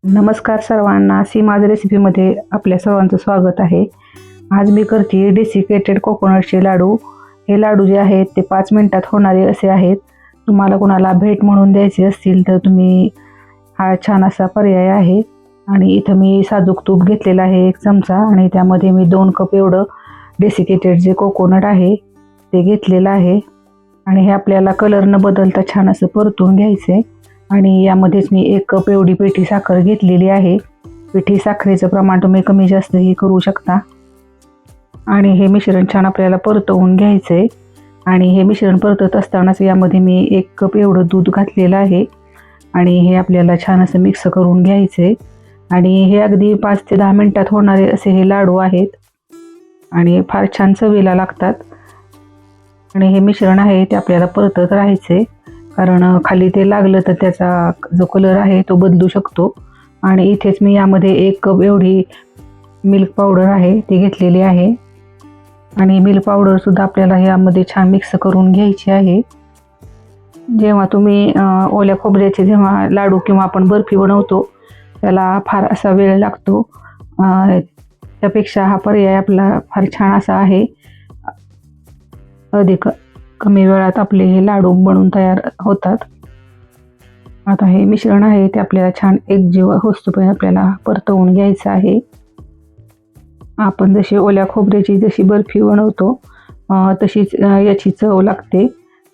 नमस्कार सर्वांना, सीमाज रेसिपीमध्ये आपल्या सर्वांचं स्वागत आहे। आज मी करते डेसिकेटेड कोकोनटचे लाडू। हे लाडू जे आहेत ते 5 मिनिटात होणारे असे आहेत। तुम्हाला कोणाला भेट म्हणून द्यायचे असतील तर तुम्ही हा छान असा पर्याय आहे। आणि इथं मी साजूक तूप घेतलेला आहे 1 चमचा आणि त्यामध्ये मी 2 कप एवढं डेसिकेटेड जे कोकोनट आहे ते घेतलेलं आहे। आणि हे आपल्याला कलर न बदलता छान असं परतून घ्यायचे। आणि यामध्येच मी 1 कप एवढी पिठी साखर घेतलेली आहे। पिठी साखरेचं प्रमाण तुम्ही कमी जास्तही करू शकता। आणि हे मिश्रण छान आपल्याला परतवून घ्यायचे। आणि हे मिश्रण परतत असतानाच यामध्ये मी 1 कप एवढं दूध घातलेलं आहे। आणि हे आपल्याला छान असं मिक्स करून घ्यायचे। आणि हे अगदी 5 ते 10 मिनिटात होणारे असे हे लाडू आहेत आणि फार छान चवीला लागतात। आणि हे मिश्रण आहे ते आपल्याला परतत राहायचे, कारण खाली ते लागलं तर त्याचा जो कलर आहे तो बदलू शकतो। आणि इथेच मी यामध्ये 1 कप एवढी मिल्क पावडर आहे ती घेतलेली आहे। आणि मिल्क पावडर सुद्धा आपल्याला यामध्ये छान मिक्स करून घ्यायची आहे। जेव्हा तुम्ही ओल्या खोबऱ्याचे जेव्हा लाडू किंवा आपण बर्फी बनवतो त्याला फार असा वेळ लागतो, त्यापेक्षा हा पर्याय आपला फार छान असा आहे। अधिक कमी वेळात आपले हे लाडू बनवून तयार होतात। आता हे मिश्रण आहे ते आपल्याला छान एकजीव होईपर्यंत आपल्याला परतवून घ्यायचं आहे। आपण जशी ओल्या खोबऱ्याची जशी बर्फी बनवतो तशीच याची चव लागते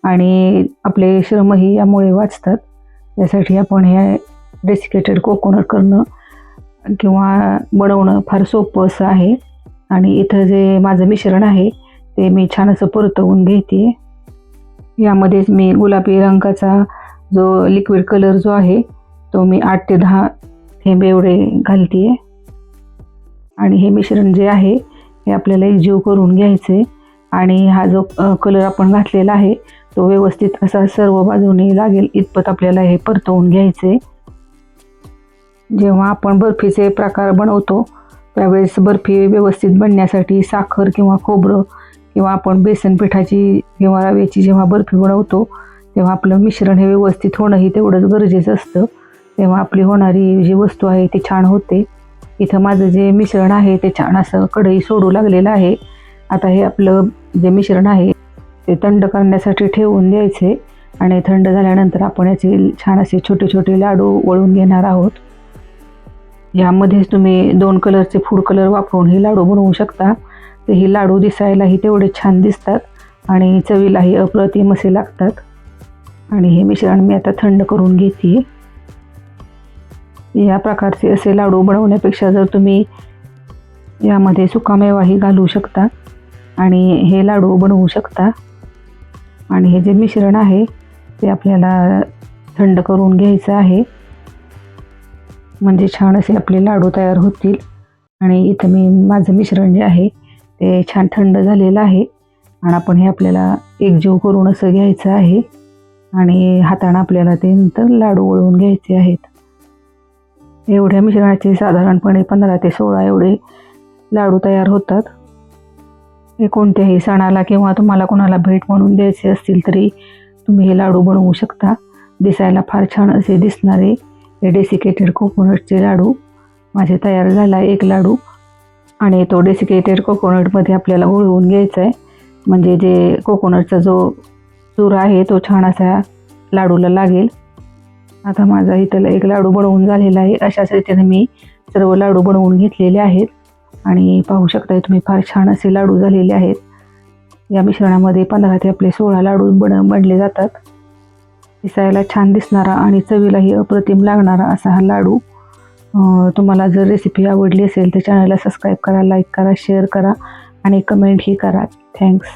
आणि आपले श्रमही यामुळे वाचतात। यासाठी आपण हे डेसिकेटेड कोकोनट करणं किंवा बनवणं फार सोपं असं आहे। आणि इथं जे माझं मिश्रण आहे ते मी छान असं परतवून घेते। यामध्येच मी गुलाबी रंगाचा जो लिक्विड कलर जो आहे तो मी 8 ते 10 थेंब एवढे घालते। आणि हे मिश्रण जे आहे हे आपल्याला एकजीव करून घ्यायचे। आणि हा जो कलर आपण घातलेला आहे तो व्यवस्थित असा सर्व बाजूने लागेल इतपत आपल्याला हे परतवून घ्यायचे। जेव्हा आपण बर्फीचे प्रकार बनवतो त्यावेळेस बर्फी व्यवस्थित बनण्यासाठी साखर किंवा खोबरं किंवा आपण बेसन पिठाची किंवा रव्याची जेव्हा बर्फी बनवतो तेव्हा आपलं मिश्रण हे व्यवस्थित होणं ही तेवढंच गरजेचं असतं। तेव्हा आपली होणारी जी वस्तू आहे ती छान होते। इथं माझं जे मिश्रण आहे ते छान असं कढई सोडू लागलेलं आहे। आता हे आपलं जे मिश्रण आहे ते थंड करण्यासाठी ठेवून द्यायचे। आणि थंड झाल्यानंतर आपण याचे छान असे छोटे छोटे लाडू वळून घेणार आहोत। यामध्येच तुम्ही 2 कलरचे फूड कलर वापरून हे लाडू बनवू शकता। तर हे लाडू दिसायलाही तेवढे छान दिसतात आणि चवीलाही अप्रतिम असे लागतात। आणि हे मिश्रण मी आता थंड करून घेते। या प्रकारचे असे लाडू बनवण्यापेक्षा जर तुम्ही यामध्ये सुकामेवाही घालू शकता आणि हे लाडू बनवू शकता। आणि हे जे मिश्रण आहे ते आपल्याला थंड करून घ्यायचं आहे, म्हणजे छान असे आपले लाडू तयार होतील। आणि इथं मी माझं मिश्रण जे आहे ते छान थंड झालेलं आहे आणि आपण हे आपल्याला एकजीव करून असं घ्यायचं आहे। आणि हाताने आपल्याला ते नंतर लाडू वळवून घ्यायचे आहेत। एवढ्या मिश्रणाचे साधारणपणे 15 ते 16 एवढे लाडू तयार होतात। हे कोणत्याही सणाला किंवा तुम्हाला कोणाला भेट म्हणून द्यायचे असतील तरी तुम्ही हे लाडू बनवू शकता। दिसायला फार छान असे दिसणारे हे डेसिकेटेड कोकोनटचे लाडू माझे तयार झाला 1 लाडू। आणि तो डेसिकेटेड कोकोनटमध्ये आपल्याला वळवून घ्यायचा आहे, म्हणजे जे कोकोनटचा जो चूर आहे तो छान असा लाडूला लागेल। आता माझा इथं 1 लाडू बनवून झालेला आहे। अशाच रीतीने मी सर्व लाडू बनवून घेतलेले आहेत। आणि पाहू शकता तुम्ही फार छान असे लाडू झालेले आहेत। या मिश्रणामध्ये 15 ते आपले 16 लाडू बनले जातात। दिसायला छान दिसणारा आणि चवीलाही अप्रतिम लागणारा असा हा लाडू। तुम्हाला जर रेसिपी आवडली असेल तर चॅनलला सबस्क्राईब करा, लाईक करा, शेअर करा आणि कमेंटही करा। थँक्स।